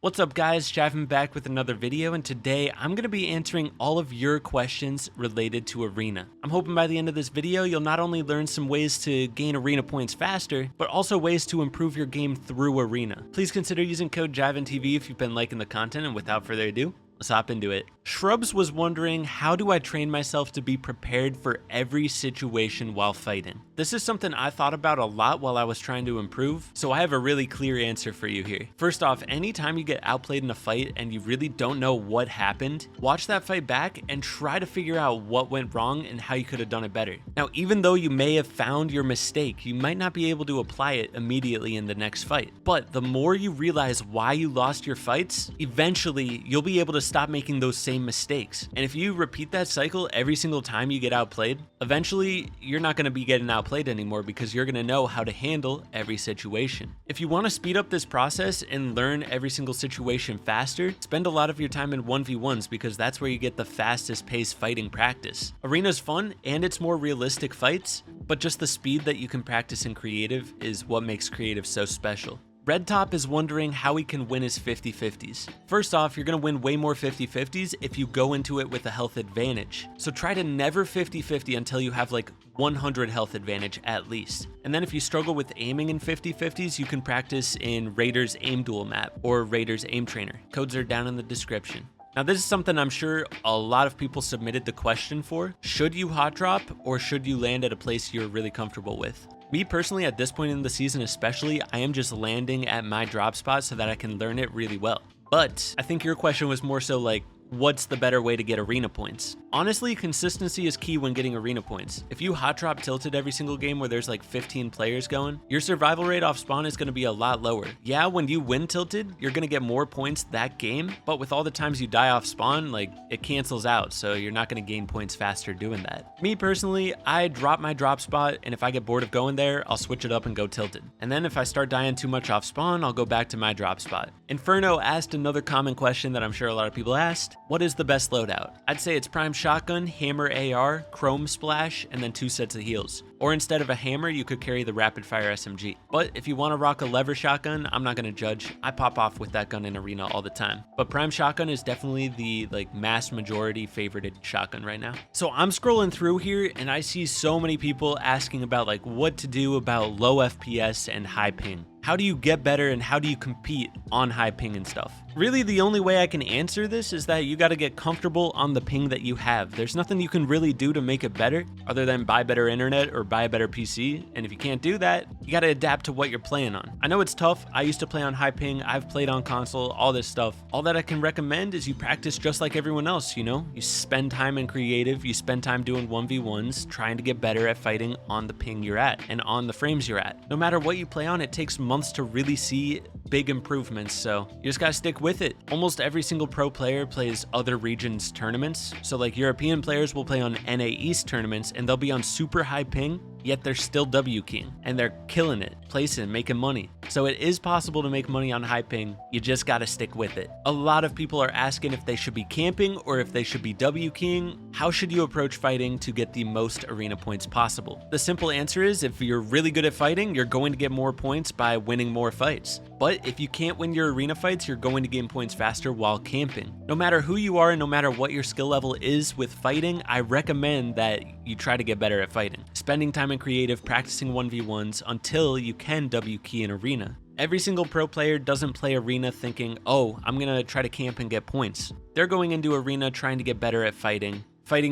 What's up guys, Jivan back with another video, and today I'm going to be answering all of your questions related to Arena. I'm hoping by the end of this video you'll not only learn some ways to gain Arena points faster, but also ways to improve your game through Arena. Please consider using code JivanTV if you've been liking the content, and without further ado, let's hop into it. Shrubs was wondering, how do I train myself to be prepared for every situation while fighting? This is something I thought about a lot while I was trying to improve, so I have a really clear answer for you here. First off, anytime you get outplayed in a fight and you really don't know what happened, watch that fight back and try to figure out what went wrong and how you could have done it better. Now, even though you may have found your mistake, you might not be able to apply it immediately in the next fight. But the more you realize why you lost your fights, eventually you'll be able to stop making those same mistakes. And if you repeat that cycle every single time you get outplayed, eventually you're not going to be getting outplayed anymore because you're going to know how to handle every situation. If you want to speed up this process and learn every single situation faster, spend a lot of your time in 1v1s because that's where you get the fastest paced fighting practice. Arena's fun and it's more realistic fights, but just the speed that you can practice in creative is what makes creative so special. Red Top is wondering how he can win his 50-50s. First off, you're going to win way more 50-50s if you go into it with a health advantage. So try to never 50-50 until you have like 100 health advantage at least. And then if you struggle with aiming in 50-50s, you can practice in Raider's Aim Duel map or Raider's Aim Trainer. Codes are down in the description. Now this is something I'm sure a lot of people submitted the question for. Should you hot drop or should you land at a place you're really comfortable with? Me personally, at this point in the season especially, I am just landing at my drop spot so that I can learn it really well. But I think your question was more so like, what's the better way to get arena points? Honestly, consistency is key when getting arena points. If you hot drop tilted every single game where there's like 15 players going, your survival rate off spawn is going to be a lot lower. Yeah, when you win tilted, you're going to get more points that game, but with all the times you die off spawn, like it cancels out, so you're not going to gain points faster doing that. Me personally, I drop my drop spot, and if I get bored of going there, I'll switch it up and go tilted. And then if I start dying too much off spawn, I'll go back to my drop spot. Inferno asked another common question that I'm sure a lot of people asked. What is the best loadout? I'd say it's Prime Shotgun, Hammer AR, Chrome Splash, and then 2 sets of heals. Or instead of a hammer, you could carry the Rapid Fire SMG. But if you want to rock a lever shotgun, I'm not going to judge. I pop off with that gun in Arena all the time. But Prime Shotgun is definitely the mass majority favorited shotgun right now. So I'm scrolling through here and I see so many people asking about what to do about low FPS and high ping. How do you get better and how do you compete on high ping and stuff? Really, the only way I can answer this is that you got to get comfortable on the ping that you have. There's nothing you can really do to make it better other than buy better internet or buy a better PC. And if you can't do that, you got to adapt to what you're playing on. I know it's tough. I used to play on high ping. I've played on console, all this stuff. All that I can recommend is you practice just like everyone else, you know? You spend time in creative, you spend time doing 1v1s, trying to get better at fighting on the ping you're at and on the frames you're at. No matter what you play on, it takes months to really see big improvements, so you just gotta stick with it. Almost every single pro player plays other regions tournaments, so like European players will play on NA East tournaments and they'll be on super high ping, yet they're still W keying and they're killing it, placing, making money. So it is possible to make money on high ping, you just gotta stick with it. A lot of people are asking if they should be camping or if they should be W keying. How should you approach fighting to get the most arena points possible? The simple answer is, if you're really good at fighting, you're going to get more points by winning more fights. But if you can't win your arena fights, you're going to gain points faster while camping. No matter who you are and no matter what your skill level is with fighting, I recommend that you try to get better at fighting. Spending time in creative, practicing 1v1s until you can W key in arena. Every single pro player doesn't play arena thinking, oh, I'm gonna try to camp and get points. They're going into arena trying to get better at fighting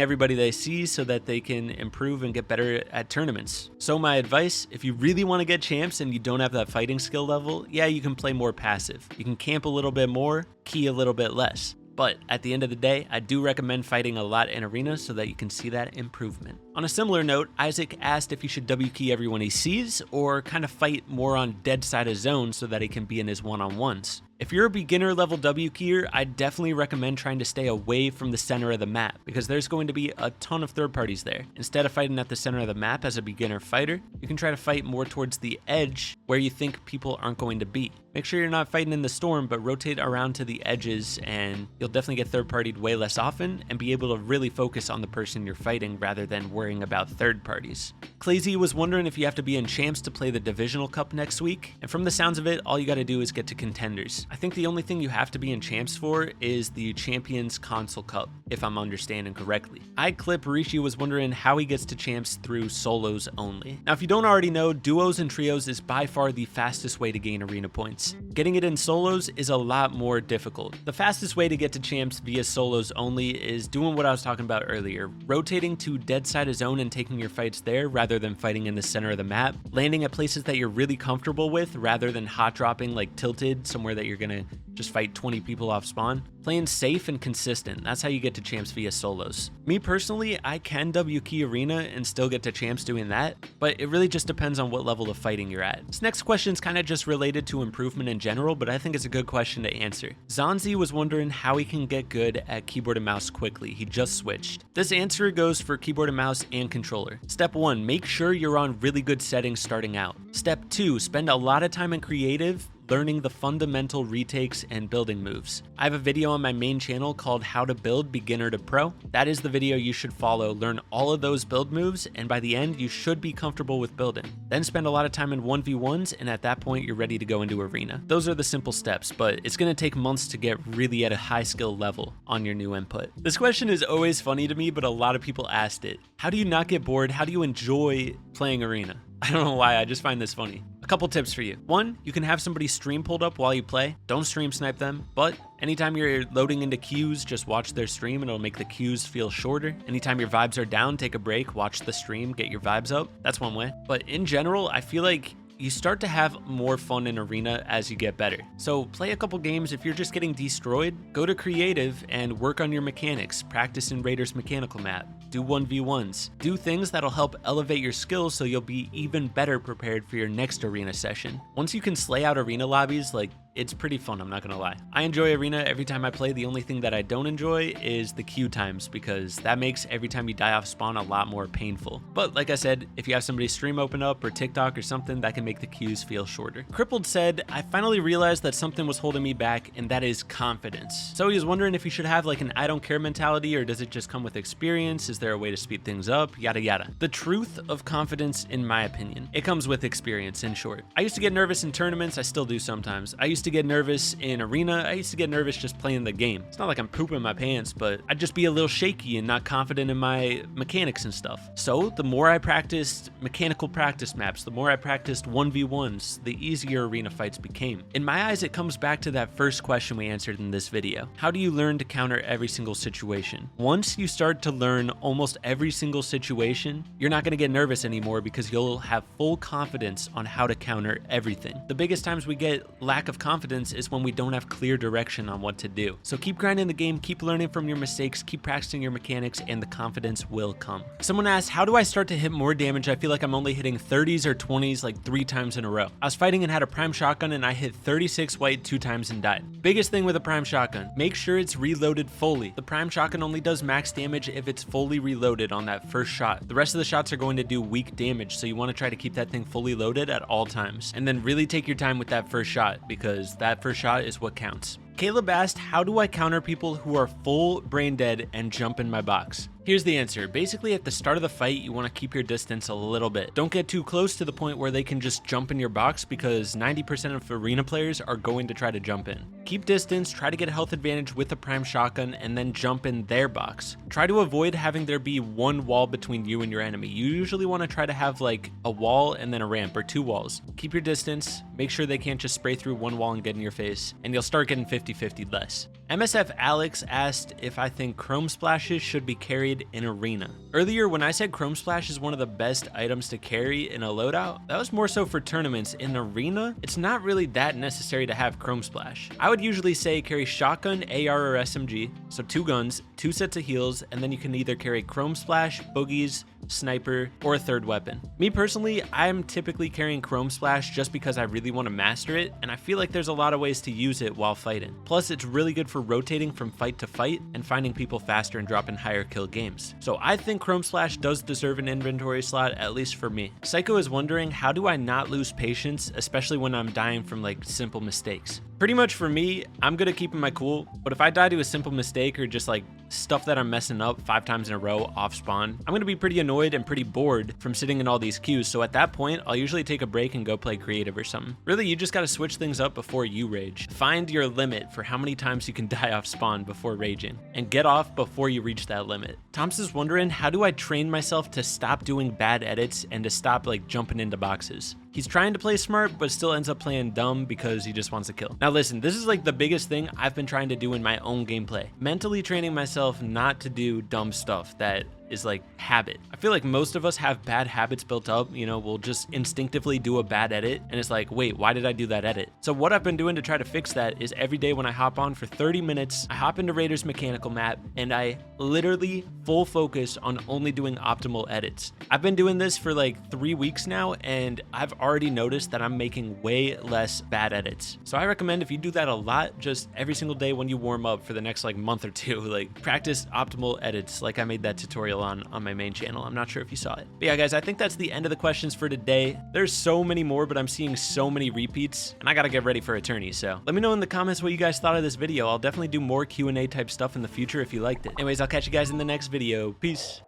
everybody they see so that they can improve and get better at tournaments. So my advice, if you really want to get champs and you don't have that fighting skill level, yeah, you can play more passive. You can camp a little bit more, key a little bit less. But at the end of the day, I do recommend fighting a lot in arena so that you can see that improvement. On a similar note, Isaac asked if he should W key everyone he sees or kind of fight more on dead side of zone so that he can be in his one-on-ones. If you're a beginner level W keyer, I definitely recommend trying to stay away from the center of the map because there's going to be a ton of third parties there. Instead of fighting at the center of the map as a beginner fighter, you can try to fight more towards the edge where you think people aren't going to be. Make sure you're not fighting in the storm, but rotate around to the edges and you'll definitely get third partied way less often and be able to really focus on the person you're fighting rather than worrying about third parties. Clazy was wondering if you have to be in champs to play the divisional cup next week, and from the sounds of it, all you gotta do is get to contenders. I think the only thing you have to be in champs for is the Champions Console Cup, if I'm understanding correctly. iClip Rishi was wondering how he gets to champs through solos only. Now, if you don't already know, duos and trios is by far the fastest way to gain arena points. Getting it in solos is a lot more difficult. The fastest way to get to champs via solos only is doing what I was talking about earlier, rotating to deadside a zone and taking your fights there rather than fighting in the center of the map, landing at places that you're really comfortable with rather than hot dropping like tilted, somewhere that you're gonna just fight 20 people off spawn. Playing safe and consistent, that's how you get to champs via solos. Me personally, I can W key arena and still get to champs doing that, but it really just depends on what level of fighting you're at. This next question is kind of just related to improvement in general, but I think it's a good question to answer. Zanzi was wondering how he can get good at keyboard and mouse quickly. He just switched. This answer goes for keyboard and mouse and controller. Step 1, make sure you're on really good settings starting out. Step 2, spend a lot of time in creative, learning the fundamental retakes and building moves. I have a video on my main channel called How to Build Beginner to Pro. That is the video you should follow. Learn all of those build moves, and by the end, you should be comfortable with building. Then spend a lot of time in 1v1s, and at that point, you're ready to go into arena. Those are the simple steps, but it's gonna take months to get really at a high skill level on your new input. This question is always funny to me, but a lot of people asked it. How do you not get bored? How do you enjoy playing arena? I don't know why, I just find this funny. A couple tips for you. 1, you can have somebody's stream pulled up while you play. Don't stream snipe them, but anytime you're loading into queues, just watch their stream and it'll make the queues feel shorter. Anytime your vibes are down, take a break, watch the stream, get your vibes up. That's one way. But in general, I feel like you start to have more fun in arena as you get better. So play a couple games. If you're just getting destroyed, go to creative and work on your mechanics. Practice in Raiders mechanical map. Do 1v1s. Do things that'll help elevate your skills so you'll be even better prepared for your next arena session. Once you can slay out arena lobbies, like, it's pretty fun, I'm not gonna lie. I enjoy arena every time I play. The only thing that I don't enjoy is the queue times, because that makes every time you die off spawn a lot more painful. But like I said, if you have somebody's stream open up or TikTok or something, that can make the queues feel shorter. Crippled said, I finally realized that something was holding me back, and that is confidence. So he was wondering if you should have like an I don't care mentality, or does it just come with experience? Is there a way to speed things up? Yada yada. The truth of confidence, in my opinion, it comes with experience, in short. I used to get nervous in tournaments, I still do sometimes. I used to get nervous in arena, I used to get nervous just playing the game. It's not like I'm pooping my pants, but I'd just be a little shaky and not confident in my mechanics and stuff. So the more I practiced mechanical practice maps, the more I practiced 1v1s, the easier arena fights became. In my eyes, it comes back to that first question we answered in this video. How do you learn to counter every single situation? Once you start to learn almost every single situation, you're not going to get nervous anymore because you'll have full confidence on how to counter everything. The biggest times we get lack of confidence is when we don't have clear direction on what to do. So keep grinding the game, keep learning from your mistakes, keep practicing your mechanics, and the confidence will come. Someone asked, how do I start to hit more damage? I feel like I'm only hitting 30s or 20s like 3 times in a row. I was fighting and had a prime shotgun and I hit 36 white 2 times and died. Biggest thing with a prime shotgun, make sure it's reloaded fully. The prime shotgun only does max damage if it's fully reloaded on that first shot. The rest of the shots are going to do weak damage, so you want to try to keep that thing fully loaded at all times. And then really take your time with that first shot, because that first shot is what counts. Caleb asked, how do I counter people who are full brain dead and jump in my box? Here's the answer. Basically, at the start of the fight, you want to keep your distance a little bit. Don't get too close to the point where they can just jump in your box, because 90% of arena players are going to try to jump in. Keep distance, try to get a health advantage with a prime shotgun, and then jump in their box. Try to avoid having there be one wall between you and your enemy. You usually want to try to have like a wall and then a ramp, or 2 walls. Keep your distance, make sure they can't just spray through one wall and get in your face, and you'll start getting 50-50 less. MSF Alex asked if I think chrome splashes should be carried in arena. Earlier, when I said chrome splash is one of the best items to carry in a loadout, that was more so for tournaments. In arena, it's not really that necessary to have chrome splash. I would usually say carry shotgun, AR, or SMG, so 2 guns, 2 sets of heals, and then you can either carry chrome splash, boogies, sniper, or a 3rd weapon. Me personally, I'm typically carrying chrome splash just because I really want to master it, and I feel like there's a lot of ways to use it while fighting. Plus, it's really good for rotating from fight to fight and finding people faster and dropping higher kill games. So I think chrome splash does deserve an inventory slot, at least for me. Psycho is wondering, how do I not lose patience, especially when I'm dying from like simple mistakes? Pretty much for me, I'm good at keeping my cool, but if I die to a simple mistake or just like stuff that I'm messing up 5 times in a row off spawn, I'm gonna be pretty annoyed and pretty bored from sitting in all these queues. So at that point, I'll usually take a break and go play creative or something. Really, you just gotta switch things up before you rage. Find your limit for how many times you can die off spawn before raging, and get off before you reach that limit. Thomas is wondering, how do I train myself to stop doing bad edits and to stop like jumping into boxes? He's trying to play smart, but still ends up playing dumb because he just wants to kill. Now listen, this is like the biggest thing I've been trying to do in my own gameplay. Mentally training myself not to do dumb stuff that is like habit. I feel like most of us have bad habits built up. You know, we'll just instinctively do a bad edit and it's like, wait, why did I do that edit? So what I've been doing to try to fix that is every day when I hop on for 30 minutes, I hop into Raiders mechanical map and I literally full focus on only doing optimal edits. I've been doing this for like 3 weeks now and I've already noticed that I'm making way less bad edits. So I recommend if you do that a lot, just every single day when you warm up for the next like month or two, like practice optimal edits like I made that tutorial on my main channel. I'm not sure if you saw it. But yeah, guys, I think that's the end of the questions for today. There's so many more, but I'm seeing so many repeats and I gotta get ready for attorney. So let me know in the comments what you guys thought of this video. I'll definitely do more Q&A type stuff in the future if you liked it. Anyways, I'll catch you guys in the next video. Peace.